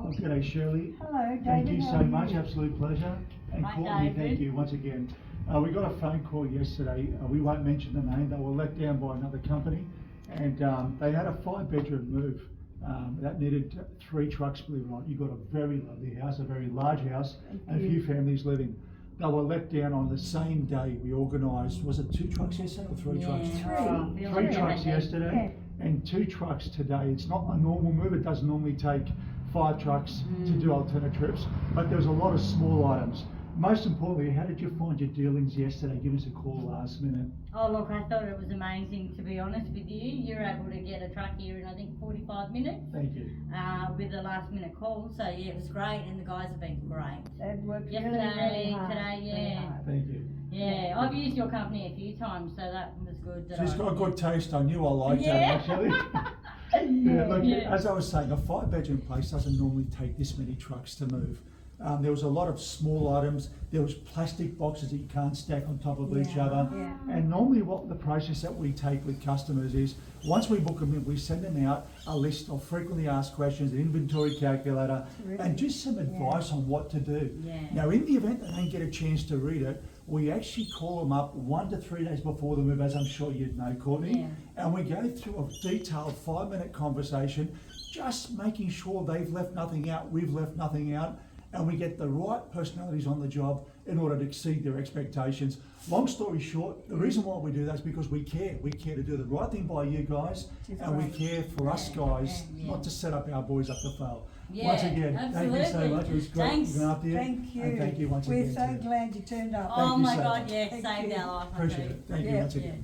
Oh, g'day Shirley. Hello, David. Thank you how so are much, you? absolute pleasure. And Hi, Courtney, David. thank you once again. We got a phone call yesterday. We won't mention the name. They were let down by another company, and they had a 5-bedroom move that needed 3 trucks. Believe it or not, you got a very lovely house, a very large house, and a few families living. They were let down on the same day. We organised. Was it 2 trucks yesterday or 3 trucks? Three trucks yesterday, and 2 trucks today. It's not a normal move. It doesn't normally take 5 trucks to do alternate trips, but there was a lot of small items. Most importantly, how did you find your dealings yesterday? Give us a call last minute. Oh look, I thought it was amazing, to be honest with you. You're able to get a truck here in I think 45 minutes. Thank you. With a last minute call, so yeah, it was great, and the guys have been great. They've worked Yesterday, really hard. today, yeah. Thank you. Yeah, I've used your company a few times, so that was good. She's got a good taste. I knew I liked Yeah. that actually. Yeah, look, Yeah. as I was saying, a 5-bedroom place doesn't normally take this many trucks to move. There was a lot of small items. There was plastic boxes that you can't stack on top of each other. Yeah. And normally what the process that we take with customers is, once we book them in, we send them out a list of frequently asked questions, an inventory calculator, and just some advice on what to do. Yeah. Now, in the event they don't get a chance to read it, we actually call them up 1 to 3 days before the move, as I'm sure you'd know, Courtney, Yeah. and we go through a detailed 5-minute conversation, just making sure they've left nothing out, we've left nothing out, and we get the right personalities on the job in order to exceed their expectations. Long story short, the reason why we do that is because we care. We care to do the right thing by you guys, and we care for us guys, not to set up our boys up to fail. Yeah, Once again, thank you so absolutely. much. It was great Thanks. looking after you. Thank you. And thank you once We're again. so too. glad you turned up. Oh you my so God, much. yeah, Thank saved you. our life. I Appreciate think. it. Thank you Yeah. once again.